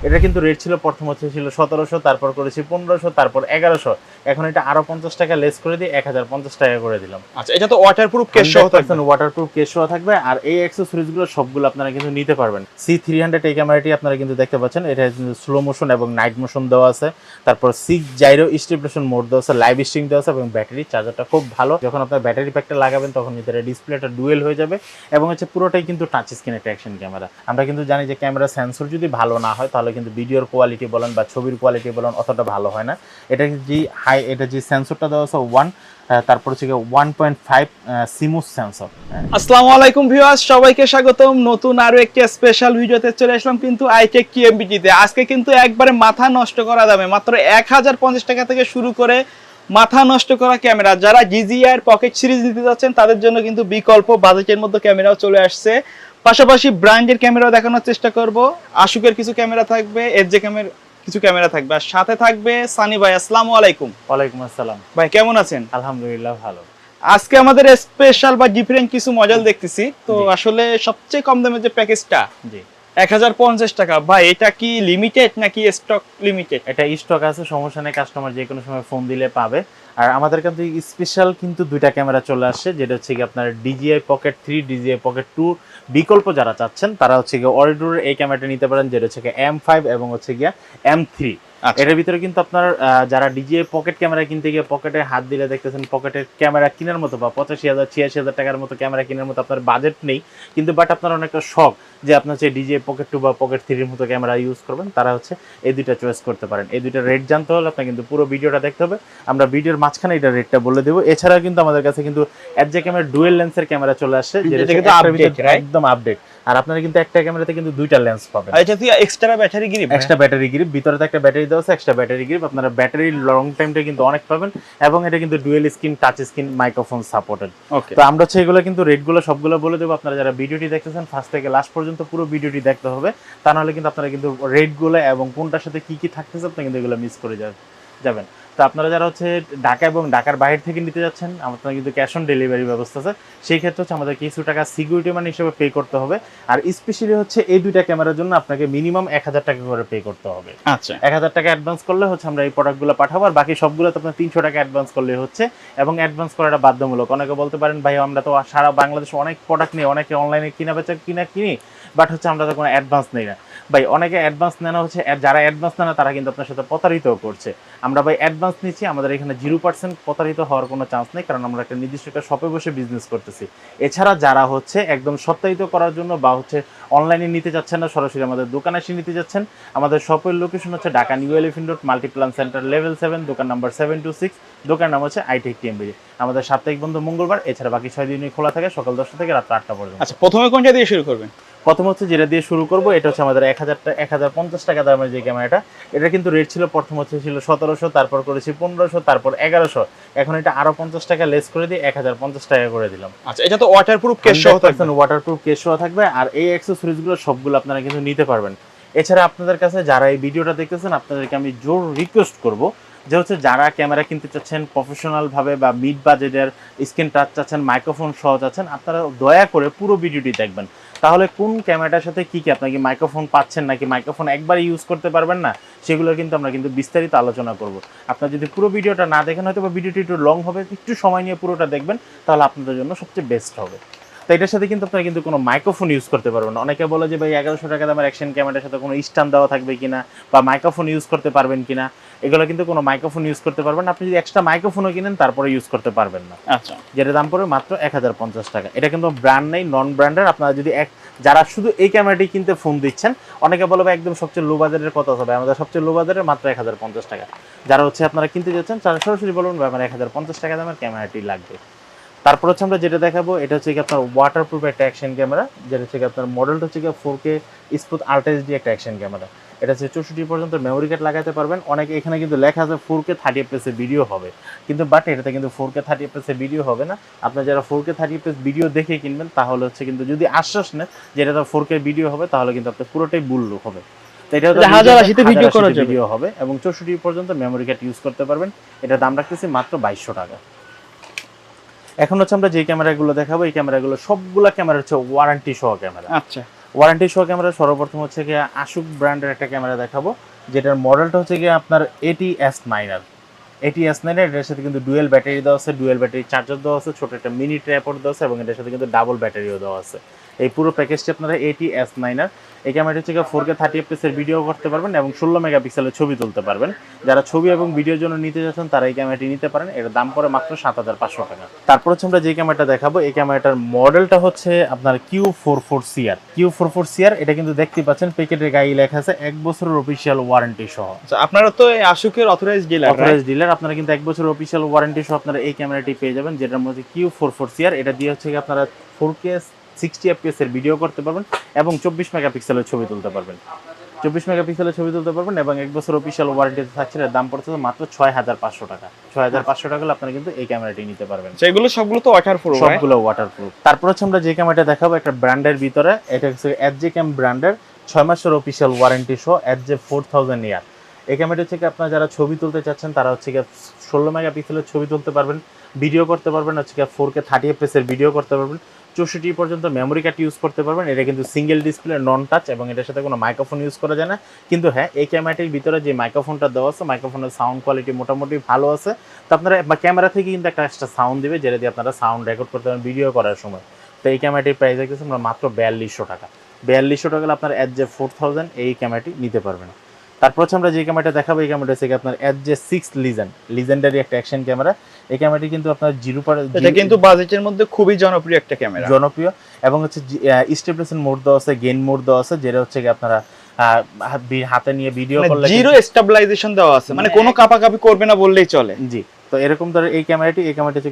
এটা কিন্তু রেট ছিল প্রথম হচ্ছে ছিল 1700, তারপর করেছি 1500, তারপর 1100। এখন এটা আরো 50 টাকা লেস করে দিয়ে 1050 টাকা করে দিলাম। আচ্ছা, এটা তো ওয়াটারপ্রুফ কেস সহ থাকবে। ওয়াটারপ্রুফ কেস সহ থাকবে। আর এই অ্যাকসেসরিজ গুলো সবগুলো আপনারা কিন্তু নিতে পারবেন। C300 এই ক্যামেরাটি আপনারা কিন্তু দেখতে পাচ্ছেন, এটা কিন্তু স্লো মোশন এবং নাইট মোশন দেওয়া আছে, তারপর 6 জাইরো স্টেবিলাইজেশন মোড দেওয়া আছে, লাইভ স্ট্রিং দেওয়া আছে এবং ব্যাটারি চার্জারটা খুব ভালো। যখন আপনার ব্যাটারি প্যাকটা লাগাবেন তখন ভিতরে ডিসপ্লেটা ডুয়েল হয়ে যাবে এবং হচ্ছে পুরোটাই কিন্তু টাচ স্ক্রিন একটা অ্যাকশন ক্যামেরা। আমরা কিন্তু জানি যে ক্যামেরা সেন্সর যদি ভালো না হয় তাহলে কিন্তু ভিডিওর কোয়ালিটি বলেন বা ছবির কোয়ালিটি বলেন অতটা ভালো হয় না। এটা যে সেন্সরটা দেওয়া আছে 1, তারপর হচ্ছে 1.5 সিমুস সেন্সর। আসসালামু আলাইকুম ভিউয়ার্স, সবাইকে স্বাগতম নতুন আরো একটি স্পেশাল ভিডিওতে চলে আসলাম কিন্তু আইটেক কিএমবিটি তে। আজকে কিন্তু একবারে মাথা নষ্ট করা দামে মাত্র 1050 টাকা থেকে শুরু করে মাথা নষ্ট করা ক্যামেরা। যারা DJI পকেট সিরিজ নিতে যাচ্ছেন তাদের জন্য কিন্তু বিকল্প বাজেটের মধ্যে ক্যামেরাও চলে আসছে। পাশাপাশি ব্র্যান্ডের ক্যামেরাও দেখানোর চেষ্টা করব। আশুকের কিছু ক্যামেরা থাকবে, এফজে ক্যামেরার কিছু ক্যামেরা থাকবে, আর সাথে থাকবে সানি ভাই। আসসালামু আলাইকুম। ওয়ালাইকুম আসসালাম ভাই কেমন আছেন? আলহামদুলিল্লাহ ভালো। আজকে আমাদের স্পেশাল বা ডিফারেন্ট কিছু মডেল দেখতেছি তো। আসলে সবচেয়ে কম দামের যে প্যাকেজটা, জি 1050 টাকা, ভাই এটা কি লিমিটেড নাকি স্টক লিমিটেড? এটা স্টক আছে, সমস্যা নেই, কাস্টমার যে কোনো সময় ফোন দিলে পাবে। আর আমাদের কাছে স্পেশাল কিন্তু দুইটা ক্যামেরা চলে আসছে, যেটা হচ্ছে কি আপনার DJI Pocket 3, DJI Pocket 2 বিকল্প যারা চাচ্ছেন তারা হচ্ছে গিয়ে অরিডোর এই ক্যামেরাটা নিতে পারেন, যেটা হচ্ছে গিয়ে M5 এবং হচ্ছে গিয়া M3। এটার ভিতরে কিন্তু আপনার যারা DJI পকেট ক্যামেরা কিনতে গিয়ে পকেটে হাত দিলে দেখতেছেন পকেটের ক্যামেরা কেনার মতো বা 85,000 86,000 টাকার মতো ক্যামেরা কেনার মতো আপনার বাজেট নেই, কিন্তু বাট আপনার অনেকটা শখ যে আপনার হচ্ছে DJI Pocket 2 বা Pocket 3 এর মতো ক্যামেরা ইউজ করবেন, তারা হচ্ছে এই দুইটা চয়েস করতে পারেন। এই দুইটা রেট জানতে হলে আপনার কিন্তু পুরো ভিডিওটা দেখতে হবে। আমরা ভিডিওর মাঝখানে এটা রেটটা বলে দেবো। এছাড়াও কিন্তু আমাদের কাছে কিন্তু এফজে ক্যামেরা ডুয়েল লেন্সের ক্যামেরা চলে আসছে, যেটা কিন্তু একদম আপডেট। আর আপনারা কিন্তু একটা ক্যামেরাতে কিন্তু দুইটা লেন্স পাবেন। এটা কি extra battery grip? Extra battery grip, ভিতরে একটা ব্যাটারি দেওয়া আছে, এক্সট্রা ব্যাটারি গ্রিপ। আপনারা ব্যাটারি লং টাইমটা কিন্তু অনেক পাবেন এবং এটা কিন্তু dual screen touch screen microphone supported. তো আমরা হচ্ছে এগুলো কিন্তু রেটগুলো সবগুলো বলে দেবো। আপনারা যারা ভিডিওটি দেখতেছেন ফার্স্ট থেকে লাস্ট পর্যন্ত পুরো ভিডিওটি দেখতে হবে, তা নাহলে কিন্তু আপনারা কিন্তু রেটগুলো এবং কোনটার সাথে কি কি থাকতেছে আপনি কিন্তু এগুলো মিস করে যাবেন। তো আপনারা যারা হচ্ছে ঢাকা এবং ঢাকার বাইরে থেকে নিতে যাচ্ছেন, আপনারা কিন্তু ক্যাশ অন ডেলিভারি ব্যবস্থা আছে। সেই ক্ষেত্রে হচ্ছে আমাদের কিছু টাকা সিকিউরিটি মানি হিসেবে পে করতে হবে। আর স্পেশালি হচ্ছে এই দুইটা ক্যামেরার জন্য আপনাকে মিনিমাম 1000 টাকা করে পে করতে হবে। আচ্ছা, 1000 টাকা অ্যাডভান্স করলে হচ্ছে আমরা এই প্রোডাক্টগুলো পাঠাবো। আর বাকি সবগুলোতে আপনার 300 টাকা অ্যাডভান্স করলে হচ্ছে, এবং অ্যাডভান্স করাটা বাধ্যমূলক। অনেকে বলতে পারেন ভাই আমরা তো সারা বাংলাদেশে অনেক প্রোডাক্ট নিই, অনেকে অনলাইনে কিনি, বাট হচ্ছে আমরা তো কোনো অ্যাডভান্স নেই না। ভাই অনেকে অ্যাডভান্স নেওয়া হচ্ছে, যারা অ্যাডভান্স নেয় না তারা কিন্তু আপনার সাথে প্রতারিত করছে। আমরা ভাই অ্যাডভান্স নিচ্ছি, আমাদের এখানে 0% প্রতারিত হওয়ার কোনো চান্স নেই, কারণ আমরা একটা নির্দিষ্ট একটা শপে বসে বিজনেস করতেছি। এছাড়া যারা হচ্ছে একদম সত্যায়িত করার জন্য বা হচ্ছে অনলাইনে নিতে যাচ্ছেন না, সরাসরি আমাদের দোকানে এসে নিতে যাচ্ছেন, আমাদের শপের লোকেশন হচ্ছে Dhaka new elephant road, Multiplan centre level 7, দোকান নাম্বার 726। দোকান নাম হচ্ছে আইটেক কিএমবিটি। আমাদের সাপ্তাহিক বন্ধ মঙ্গলবার, এছাড়া বাকি 6 দিনই খোলা থাকে সকাল 10টা থেকে রাত 8টা পর্যন্ত। আচ্ছা, প্রথমে কোনটা দিয়ে শুরু করবেন? প্রথম হচ্ছে যেটা দিয়ে শুরু করবো, এটা হচ্ছে আমাদের 1050 টাকা দামের যে ক্যামেরাটা। এটা কিন্তু রেট ছিল প্রথম হচ্ছে ছিল 1700, তারপর করেছি 1500, তারপর 1100। এখন এটা আরো 50 টাকা লেস করে দিয়ে 1050 টাকা করে দিলাম। আচ্ছা, এটা তো ওয়াটারপ্রুফ কেস সহ থাকবে। ওয়াটারপ্রুফ কেস সহ থাকবে। আর এই অ্যাকসেসরিজ গুলো সবগুলো আপনারা কিন্তু নিতে পারবেন। এছাড়া আপনাদের কাছে যারা এই ভিডিওটা দেখতেছেন আপনাদেরকে আমি জোর রিকোয়েস্ট করবো যে হচ্ছে যারা ক্যামেরা কিনতে চাচ্ছেন প্রফেশনাল ভাবে বা মিড বাজেটের, স্ক্রিন টাচ চাচ্ছেন, মাইক্রোফোন সহ চাচ্ছেন, আপনারা দয়া করে পুরো ভিডিওটি দেখবেন। তাহলে কোন ক্যামেরাটার সাথে কি আপনি কি মাইক্রোফোন পাচ্ছেন নাকি মাইক্রোফোন একবার ইউজ করতে পারবেন না, সেগুলো কিন্তু আমরা কিন্তু বিস্তারিত আলোচনা করব। আপনারা যদি পুরো ভিডিওটা না দেখেন, হয়তো বা ভিডিওটি একটু লং হবে, একটু সময় নিয়ে পুরোটা দেখবেন, তাহলে আপনাদের জন্য সবচেয়ে বেস্ট হবে। তো এটার সাথে কিন্তু আপনারা কিন্তু কোনো মাইক্রোফোন ইউজ করতে পারবেন না। অনেকে বলে যে ভাই 1100 টাকা দামের অ্যাকশন ক্যামেরার সাথে কোনো স্ট্যান্ড দেওয়া থাকবে কিনা বা মাইক্রোফোন ইউজ করতে পারবেন কিনা। এগুলো কিন্তু কোনো মাইক্রোফোন ইউজ করতে পারবেন না। আপনি যদি এক্সট্রা মাইক্রোফোনও কিনেন তারপরে ইউজ করতে পারবেন না। আচ্ছা, যেটা দাম পড়বে মাত্র 1050 টাকা। এটা কিন্তু ব্র্যান্ড নেই, নন ব্র্যান্ডের। আপনারা যদি যারা শুধু এই ক্যামেরাটি কিনতে ফোন দিচ্ছেন, অনেকে বলবে একদম সবচেয়ে লো বাজারের কত হবে, আমাদের সবচেয়ে লো বাজারের মাত্র 1050 টাকা। যারা হচ্ছে আপনারা কিনতে যাচ্ছেন তারা সরাসরি বলবেন ভাই আমার 1050 টাকা দামের ক্যামেরাটি লাগবে। তারপর হচ্ছে আমরা যেটা দেখাবো, এটা হচ্ছে কি আপনার ওয়াটারপ্রুফ একটা অ্যাকশন ক্যামেরা, যেটা হচ্ছে কি আপনার মডেলটা হচ্ছে কি 4K স্মুথ আল্ট্রা এইচডি একটা অ্যাকশন ক্যামেরা। এটা হচ্ছে 64 পর্যন্ত মেমোরি কার্ড লাগাতে পারবেন। অনেকে এখানে কিন্তু লেখা আছে 4K 30 fps ভিডিও হবে, কিন্তু বাট এটাতে কিন্তু 4K 30 fps ভিডিও হবে না। আপনারা যারা 4K 30 fps ভিডিও দেখে কিনবেন তাহলে হচ্ছে কিন্তু যদি আশ্বাস নেন যে এটা 4K ভিডিও হবে, তাহলে কিন্তু আপনার পুরোটাই ভুল হবে। তো এটা 1080 ভিডিও করা যাবে ভিডিও হবে এবং 64 পর্যন্ত মেমোরি কার্ড ইউজ করতে পারবেন। এটা দাম রাখতেছি মাত্র 2200 টাকা। এখন হচ্ছে আমরা যে ক্যামেরাগুলো দেখাবো, এই ক্যামেরাগুলো সবগুলা ক্যামেরা হচ্ছে ওয়ারেন্টি সহ ক্যামেরা। আচ্ছা, ওয়ারেন্টি সহ ক্যামেরা সর্বপ্রথম হচ্ছে গিয়ে আশুক ব্র্যান্ডের একটা ক্যামেরা দেখাবো, যেটার মডেলটা হচ্ছে গিয়ে আপনার AT-S9R। AT-S9R এটার সাথে কিন্তু ডুয়েল ব্যাটারি দেওয়া আছে, ডুয়েল ব্যাটারি চার্জার দেওয়া আছে, ছোট একটা মিনি ট্রাইপড দেওয়া আছে এবং এটার সাথে কিন্তু ডাবল ব্যাটারিও দেওয়া আছে। এই পুরো প্যাকেজটি আপনারা AT-S9R। এই ক্যামেরাটি হচ্ছে 4K 30 fps এর ভিডিও করতে পারবেন এবং 16 মেগাপিক্সেলের ছবি তুলতে পারবেন। যারা ছবি এবং ভিডিওর জন্য নিতে যাচ্ছেন তারা এই ক্যামেরাটি নিতে পারেন। এর দাম পড়ে মাত্র 7500 টাকা। তারপর হচ্ছে আমরা যে ক্যামেরাটা দেখাবো, এই ক্যামেরাটার মডেলটা হচ্ছে আপনার Q44CR। Q44CR এটা কিন্তু দেখতে পাচ্ছেন প্যাকেটের গায়ে লেখা আছে 1 বছরের অফিশিয়াল ওয়ারেন্টি সহ। আচ্ছা, আপনারা তো এই আশুকের অথরাইজড ডিলার, আপনারা কিন্তু 1 বছরের অফিশিয়াল ওয়ারেন্টি সহ আপনারা এই ক্যামেরাটি পেয়ে যাবেন, যেটার মধ্যে Q44CR। এটা দিয়ে হচ্ছে কি আপনারা 4K 60 fps এর ভিডিও করতে পারবেন এবং 24 মেগাপিক্সেলের ছবি তুলতে পারবেন। 24 মেগাপিক্সেলের ছবি তুলতে পারবেন এবং 1 বছর অফিশিয়াল ওয়ারেন্টিতে থাকছে। এর দাম পড়ছে মাত্র 6500 টাকা। 6500 টাকা হলে আপনারা কিন্তু এই ক্যামেরাটি নিতে পারবেন। সেগুলো সবগুলো তো ওয়াটারপ্রুফ, সবগুলো ওয়াটারপ্রুফ। তারপর হচ্ছে আমরা যে ক্যামেরাটা দেখাবো একটা ব্র্যান্ডের ভিতরে, এটা হচ্ছে HJCam ব্র্যান্ডের 6 মাসের অফিশিয়াল ওয়ারেন্টি সহ HJ4000 এই ক্যামেরাটি হচ্ছে কি আপনারা যারা ছবি তুলতে চাচ্ছেন তারা হচ্ছে কি 16 মেগাপিক্সেলের ছবি তুলতে পারবেন, ভিডিও করতে পারবেন, হচ্ছে কি 4K 30 fps এর ভিডিও করতে পারবেন, 64 পর্যন্ত মেমোরি কার্ড ইউজ করতে পারবেন। এটা কিন্তু সিঙ্গেল ডিসপ্লে, নন টাচ এবং এটার সাথে কোনো মাইক্রোফোন ইউজ করা যায় না। কিন্তু হ্যাঁ, এই ক্যামেরাটির ভিতরে যে মাইক্রোফোনটা দেওয়া আছে, মাইক্রোফোনের সাউন্ড কোয়ালিটি মোটামুটি ভালো আছে। তো আপনারা ক্যামেরা থেকে কিন্তু একটা এক্সট্রা সাউন্ড দিবে, যেটা দিয়ে আপনারা সাউন্ড রেকর্ড করতে পারেন ভিডিও করার সময়। তো এই ক্যামেরাটির প্রাইস দেখতেছি আমরা মাত্র 4200 টাকা। 4200 টাকা হলে আপনার HJ4000 এই ক্যামেরাটি নিতে পারবেন। তারপর হচ্ছে আমরা যে ক্যামেরাটা দেখাবো, এই ক্যামেরাটা হচ্ছে আপনার HJ6 লিজেন্ডারি একটা অ্যাকশন ক্যামেরা। এই ক্যামেরাটি কিন্তু আপনার এটা কিন্তু বাজেটের মধ্যে খুবই জনপ্রিয় একটা ক্যামেরা, জনপ্রিয় এবং হচ্ছে স্টেবিলাইজেশন মোড দেওয়া আছে, গেইন মোড দেওয়া আছে, যেটা হচ্ছে কি আপনারা হাতে নিয়ে ভিডিও করলে জিরো স্টেবিলাইজেশন দেওয়া আছে, মানে কোনো কাপাকাপি করবে না বললেই চলে। জি, তো এরকম ধরে এই ক্যামেরাটি হচ্ছে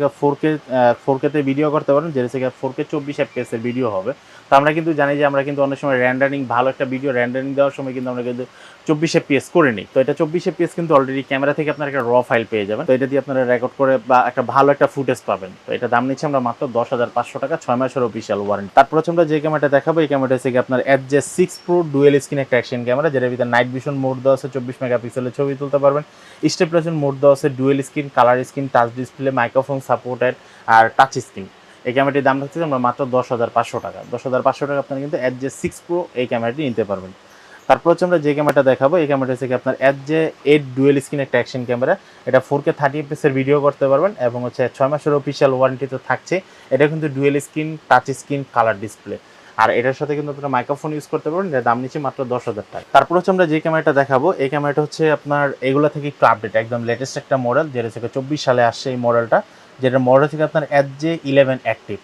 4K তে ভিডিও করতে পারেন, যেটা হচ্ছে 4K 24 fps এর ভিডিও হবে। তো আমরা কিন্তু জানি যে আমরা কিন্তু অনেক সময় র্যান্ডারিং, ভালো একটা ভিডিও র্যান্ডারিং দেওয়ার সময় কিন্তু আমরা কিন্তু 24 fps করে নিই। তো এটা 24 fps কিন্তু অলরেডি ক্যামেরা থেকে আপনারা একটা র ফাইল পেয়ে যাবেন। তো এটা দিয়ে আপনারা রেকর্ড করে বা একটা ভালো একটা ফুটেজ পাবেন। তো এটা দাম নিচ্ছে আমরা মাত্র 10500 টাকা, 6 মাসের অফিশিয়াল ওয়ারেন্টি। তারপর হচ্ছে আমরা যে ক্যামেরাটা দেখাবো, এই ক্যামেরাটা হচ্ছে আপনার HJ6 Pro ডুয়েল স্ক্রিন একটা অ্যাকশন ক্যামেরা, যেটার ভিতরে নাইট ভিশন মোড দেওয়া আছে, 24 মেগাপিক্সেলের ছবি তুলতে পারবেন, স্টেবিলাইজেশন মোড দেওয়া আছে, dual screen, colour screen, touch display, microphone supported আর টাচ স্ক্রিন। এই ক্যামেরাটির দাম হচ্ছে আমরা মাত্র 10500 টাকা। 10500 টাকা আপনারা কিন্তু HJ6 Pro এই ক্যামেরাটি নিতে পারবেন। তারপর হচ্ছে আমরা যে ক্যামেরাটা দেখাবো, এই ক্যামেরাটা হচ্ছে আপনার HJ8 ডুয়েল স্ক্রিন একটা অ্যাকশন ক্যামেরা। এটা 4K 30 fps এর ভিডিও করতে পারবেন এবং হচ্ছে 6 মাসের অফিশিয়াল ওয়ারেন্টি তো থাকছে। এটা কিন্তু dual screen, touch screen, colour display আর এটার সাথে কিন্তু আপনারা মাইক্রোফোন ইউজ করতে পারবেন। এর দাম নিচ্ছে মাত্র 10000 টাকা। তারপর হচ্ছে আমরা যে ক্যামেরাটা দেখাবো, এই ক্যামেরাটা হচ্ছে আপনার এগুলো থেকে একটু আপডেট, একদম লেটেস্ট একটা মডেল, যেটা হচ্ছে 24 সালে আসছে এই মডেলটা, যেটার মডেল থেকে আপনার HJ11 অ্যাক্টিভ।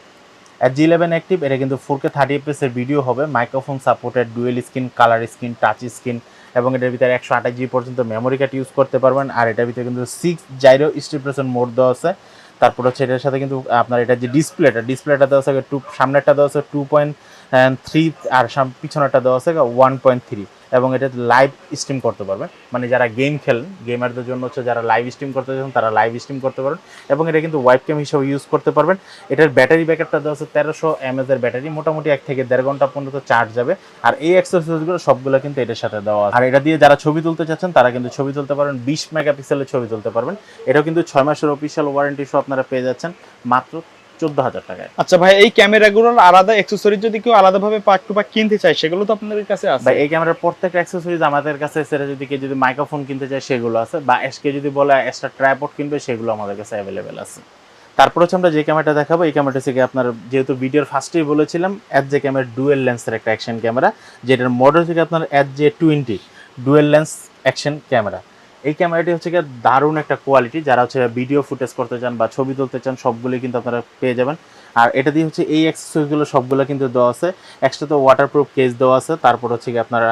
HJ11 অ্যাক্টিভ এটা কিন্তু 4K 30 fps এর ভিডিও হবে, microphone supported, dual screen, colour screen, touch screen এবং এটার ভিতরে 128 GB পর্যন্ত মেমোরি কার্ড ইউজ করতে পারবেন। আর এটার ভিতরে কিন্তু 6 জাইরো স্টেবিলাইজেশন মোড দেওয়া আছে। তারপর হচ্ছে এটার সাথে কিন্তু আপনার এটা যে ডিসপ্লেটা দেওয়া আছে, সামনেরটা দেওয়া আছে 2.3 আর পিছনেরটা দেওয়া আছে 1.3 এবং এটা লাইভ স্ট্রিম করতে পারবেন। মানে যারা গেম খেলেন, গেমারদের জন্য হচ্ছে যারা লাইভ স্ট্রিম করতে চান তারা লাইভ স্ট্রিম করতে পারবেন এবং এটা কিন্তু ওয়েবক্যাম হিসেবে ইউজ করতে পারবেন। এটার ব্যাটারি ব্যাকআপটা দেওয়া আছে 1300 mAh এর ব্যাটারি, মোটামুটি 1 থেকে 1.5 ঘন্টা পর্যন্ত চার্জ যাবে। আর এই অ্যাক্সেসরিজগুলো সবগুলো কিন্তু এটার সাথে দেওয়া আছে। আর এটা দিয়ে যারা ছবি তুলতে চাচ্ছেন তারা কিন্তু ছবি তুলতে পারবেন, 20 মেগাপিক্সেলের ছবি তুলতে পারবেন। এটাও কিন্তু 6 মাসের অফিশিয়াল ওয়ারেন্টি সহ আপনারা পেয়ে যাচ্ছেন মাত্র 14000 টাকায়। আচ্ছা ভাই, এই ক্যামেরাগুলোর আলাদা অ্যাকসেসরিজ যদি কেউ আলাদাভাবে পার্ট টু পার্ট কিনতে চায় সেগুলো তো আপনাদের কাছে আছে? ভাই এই ক্যামেরার প্রত্যেকটা অ্যাকসেসরিজ আমাদের কাছে, সেটা যদি কেউ যদি মাইক্রোফোন কিনতে চায় সেগুলো আছে, বা এসকে যদি বলে এক্সট্রা ট্রাইপড কিনবে সেগুলো আমাদের কাছে অ্যাভেলেবেল আছে। তারপর হচ্ছে আমরা যে ক্যামেরাটা দেখাবো, এই ক্যামেরাটা থেকে আপনার যেহেতু ভিডিওর ফার্স্টেই বলেছিলাম HJCam এর ডুয়েল লেন্সের একটা অ্যাকশন ক্যামেরা, যেটার মডেল থেকে আপনার HJ20 dual lens action camera. এই ক্যামেরাটি হচ্ছে গিয়ে দারুণ একটা কোয়ালিটি, যারা হচ্ছে ভিডিও ফুটেজ করতে চান বা ছবি তুলতে চান সবগুলোই কিন্তু আপনারা পেয়ে যাবেন। আর এটা দিয়ে হচ্ছে এই অ্যাক্সেসরিজগুলো সবগুলো কিন্তু দেওয়া আছে, এক্সট্রা তো ওয়াটারপ্রুফ কেস দেওয়া আছে, তারপর হচ্ছে কি আপনারা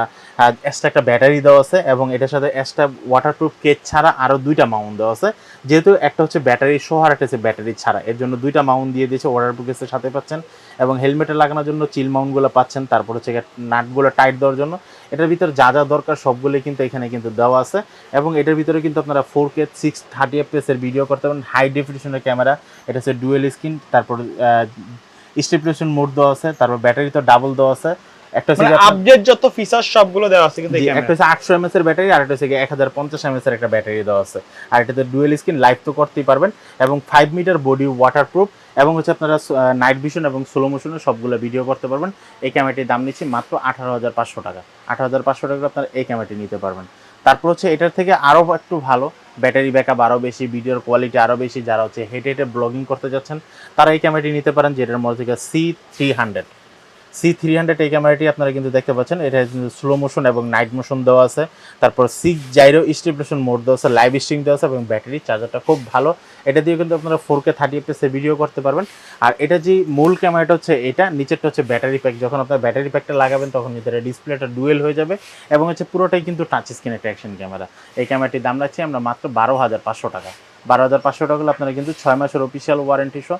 এক্সট্রা একটা ব্যাটারি দেওয়া আছে এবং এটার সাথে এক্সট্রা ওয়াটারপ্রুফ কেস ছাড়া আরও 2টা মাউন্ট দেওয়া আছে। যেহেতু একটা হচ্ছে ব্যাটারি সহ আর একটা হচ্ছে ব্যাটারি ছাড়া, এর জন্য 2টা মাউন্ট দিয়ে দিয়েছে, ওয়াটারপ্রুফ কেসের সাথে পাচ্ছেন এবং হেলমেটে লাগানোর জন্য চিল মাউন্টগুলো পাচ্ছেন। তারপর হচ্ছে নাটগুলো টাইট দেওয়ার জন্য এটার ভিতরে যা যা দরকার সবগুলোই কিন্তু এখানে কিন্তু দেওয়া আছে এবং এটার ভিতরে কিন্তু আপনারা 4K 630 fps এর ভিডিও করতে পারেন, হাই ডেফিনিশনের ক্যামেরা। এটা হচ্ছে ডুয়েল স্ক্রিন, তারপর স্টেবিলাইজেশন মোড দেওয়া আছে, তারপর ব্যাটারি তো ডাবল দেওয়া আছে একটা মানে আপডেট যত ফিচার সবগুলো দেওয়া আছে কিন্তু এই একটা হচ্ছে 800 mAh এর ব্যাটারি, আর একটা হচ্ছে 1050 mAh এর একটা ব্যাটারি দেওয়া আছে। আর এটাতে ডুয়েল স্ক্রিন, লাইভ তো করতেই পারবেন, এবং 5 মিটার বডি ওয়াটারপ্রুফ, এবং হচ্ছে আপনারা নাইট ভিশন এবং স্লো মোশনে সবগুলো ভিডিও করতে পারবেন। এই ক্যামেরাটির দাম নিচ্ছি মাত্র 18,500 টাকা। 18,500 টাকা আপনারা এই ক্যামেরাটি নিতে পারবেন। তারপর হচ্ছে এটার থেকে আরও একটু ভালো, ব্যাটারি ব্যাকআপ আরও বেশি, ভিডিওর কোয়ালিটি আরও বেশি, যারা হচ্ছে হেঁটে হেঁটে ব্লগিং করতে যাচ্ছেন তারা এই ক্যামেরাটি নিতে পারেন, যেটার মধ্যে থেকে C300 এই ক্যামেরাটি আপনারা কিন্তু দেখতে পাচ্ছেন। এটা কিন্তু স্লো মোশন এবং নাইট মোশন দেওয়া আছে, তারপর 6 জাইরো স্টেবিলাইজেশন মোড দেওয়া আছে, লাইভ স্ট্রিমিং দেওয়া আছে, এবং ব্যাটারি চার্জারটা খুব ভালো। এটা দিয়ে কিন্তু আপনারা 4K 30 fps এ ভিডিও করতে পারবেন। আর এটা যে মূল ক্যামেরাটা হচ্ছে এটা, নিচেরটা হচ্ছে ব্যাটারি প্যাক। যখন আপনার ব্যাটারি প্যাকটা লাগাবেন তখন ভিতরে ডিসপ্লেটা ডুয়েল হয়ে যাবে, এবং হচ্ছে পুরোটাই কিন্তু টাচ স্ক্রিন একটা অ্যাকশন ক্যামেরা। এই ক্যামেরাটির দাম রাখছি আমরা মাত্র 12,500 টাকা। 12,500 টাকা হলে আপনারা কিন্তু 6 মাসের অফিসিয়াল ওয়ারেন্টি সহ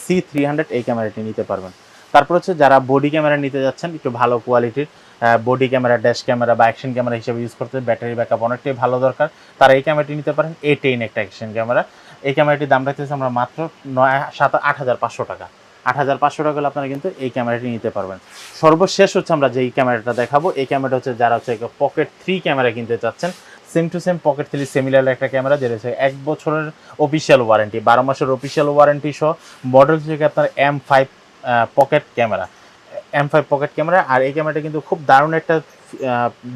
C300 এই ক্যামেরাটি নিতে পারবেন। তারপর হচ্ছে যারা বডি ক্যামেরা নিতে যাচ্ছেন একটু ভালো কোয়ালিটির, বডি ক্যামেরা, ড্যাশ ক্যামেরা বা অ্যাকশন ক্যামেরা হিসেবে ইউজ করতে, ব্যাটারি ব্যাকআপ অনেকটাই ভালো দরকার, তারা এই ক্যামেরাটি নিতে পারেন। A10 একটা অ্যাকশন ক্যামেরা। এই ক্যামেরাটির দাম রাখতেছি আমরা মাত্র 8,500 টাকা। 8,500 টাকা হলে আপনারা কিন্তু এই ক্যামেরাটি নিতে পারবেন। সর্বশেষ হচ্ছে আমরা যেই ক্যামেরাটা দেখাবো, এই ক্যামেরাটা হচ্ছে যারা হচ্ছে পকেট 3 ক্যামেরা কিনতে চাচ্ছেন, same to same pocket 3 similar একটা ক্যামেরা, যেটা হচ্ছে 1 বছরের অফিসিয়াল ওয়ারেন্টি, 12 মাসের অফিসিয়াল ওয়ারেন্টি সহ, মডেল থেকে আপনার M5 pocket camera, M5 pocket ক্যামেরা। আর এই ক্যামেরাটা কিন্তু খুব দারুণ একটা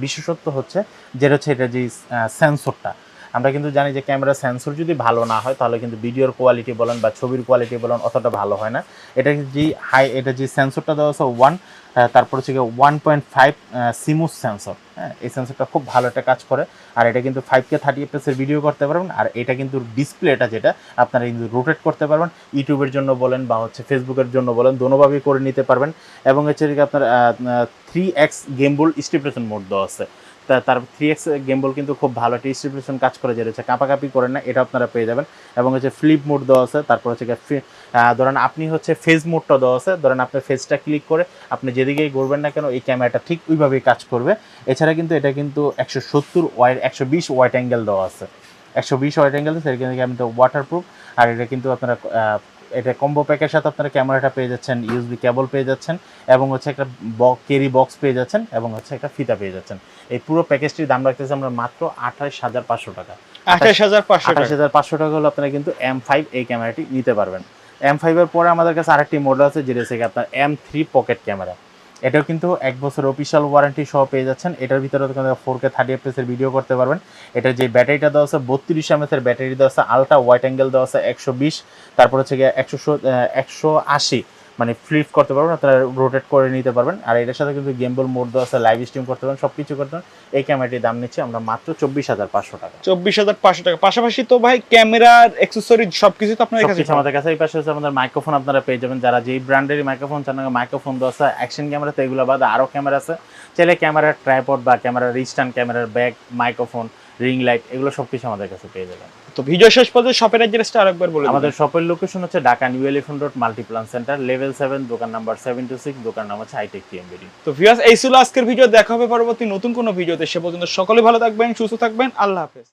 বিশেষত্ব হচ্ছে, যেটা হচ্ছে এটা যে সেন্সরটা। আমরা কিন্তু জানি যে ক্যামেরা সেন্সর যদি ভালো না হয় তাহলে কিন্তু ভিডিওর কোয়ালিটি বলেন বা ছবির কোয়ালিটি বলেন অতটা ভালো হয় না। এটা যে সেন্সরটা দেওয়া আছে তারপর হচ্ছে 1.5 সিমুস সেন্সর। হ্যাঁ, এই সেন্সরটা খুব ভালো একটা কাজ করে। আর এটা কিন্তু 5K 30 fps এর ভিডিও করতে পারবেন। আর এটা কিন্তু ডিসপ্লেটা যেটা আপনারা কিন্তু রোটেট করতে পারবেন, ইউটিউবের জন্য বলেন বা হচ্ছে ফেসবুকের জন্য বলেন, দোনোভাবেই করে নিতে পারবেন। এবং হচ্ছে আপনার 3x গেমবল স্টেবিলাইজেশন মোড দেওয়া আছে। তার 3x গেমবল কিন্তু খুব ভালো একটা স্টেবিলাইজেশন কাজ করে, যেটা হচ্ছে কাঁপাকাঁপি করে না, এটা আপনারা পেয়ে যাবেন। এবং হচ্ছে ফ্লিপ মোড দেওয়া আছে। তারপর হচ্ছে ধরেন আপনি হচ্ছে ফেস মোডটা দেওয়া আছে, ধরেন আপনার ফেসটা ক্লিক করে আপনি যেদিকেই ঘুরবেন না কেন এই ক্যামেরাটা ঠিক ওইভাবেই কাজ করবে। এছাড়া কিন্তু এটা কিন্তু 120 ওয়াইড অ্যাঙ্গেল দেওয়া আছে, 120 ওয়াইড অ্যাঙ্গেল, সেটা কিন্তু ওয়াটারপ্রুফ। আর এটা কিন্তু আপনারা এটা কম্বো প্যাকের সাথে আপনারা ক্যামেরাটা পেয়ে যাচ্ছেন, ইউএসবি কেবল পেয়ে যাচ্ছেন, এবং হচ্ছে একটা ক্যারি বক্স পেয়ে যাচ্ছেন, এবং হচ্ছে একটা ফিতা পেয়ে যাচ্ছেন। এই পুরো প্যাকেজটির দাম রাখতেছি আমরা মাত্র 28,500 টাকা। 28,500 টাকা হলে আপনারা কিন্তু M5 এই ক্যামেরাটি নিতে পারবেন। M5 এর পরে আমাদের কাছে আরেকটি মডেল আছে, যেটা হচ্ছে আপনার M3 পকেট ক্যামেরা। এটাও কিন্তু 1 বছর অফিসিয়াল ওয়ারেন্টি সহ পেয়ে যাচ্ছেন। এটার ভিতরে 4K 30 fps এর ভিডিও করতে পারবেন। এটা যে ব্যাটারিটা দেওয়া আছে 32 mAh এর ব্যাটারি দেওয়া আছে, আলট্রা ওয়াইড অ্যাঙ্গেল দেওয়া আছে 120, তারপর হচ্ছে 180 মানে ফ্লিপ করতে পারবেন, আপনারা রোটেট করে নিতে পারবেন। আর এটার সাথে কিন্তু গেমবল মোড দেওয়া আছে, লাইভ স্ট্রিম করতে পারবেন, সব কিছু করতে পারবেন। এই ক্যামেরাটির দাম নিচ্ছি আমরা মাত্র 24,500 টাকা। 24,500 টাকা। পাশাপাশি তো ভাই ক্যামেরার অ্যাকসেসরি সবকিছু তো আপনাদের কাছে আমাদের কাছে। এই পাশে হচ্ছে আমাদের মাইক্রোফোন আপনারা পেয়ে যাবেন, যারা যেই ব্র্যান্ডেরই মাইক্রোফোন চান, মাইক্রোফোন দেওয়া আছে। অ্যাকশন ক্যামেরা তো এগুলো বাদে আরও ক্যামেরা আছে, চাইলে ক্যামেরার ট্রাইপড বা ক্যামেরার রিস্ট্যান্ড, ক্যামেরার ব্যাগ, মাইক্রোফোন, রিং লাইট, এগুলো সবকিছু আমাদের কাছে পেয়ে যাবেন। তো ভিডিও শেষ পর্যন্ত শপের অ্যাড্রেসটা আরেকবার বলে দিন। আমাদের শপের লোকেশন হচ্ছে Dhaka new elephant road Multiplan centre, level 7, দোকান নাম্বার 726, দোকান নাম হচ্ছে হাইটেক টিএমবিডি। তো ভিউয়ার্স, এই ছিল আজকের ভিডিও। দেখা হবে পরবর্তী নতুন কোনো ভিডিওতে। সে পর্যন্ত সকলে ভালো থাকবেন, সুস্থ থাকবেন। আল্লাহ হাফেজ।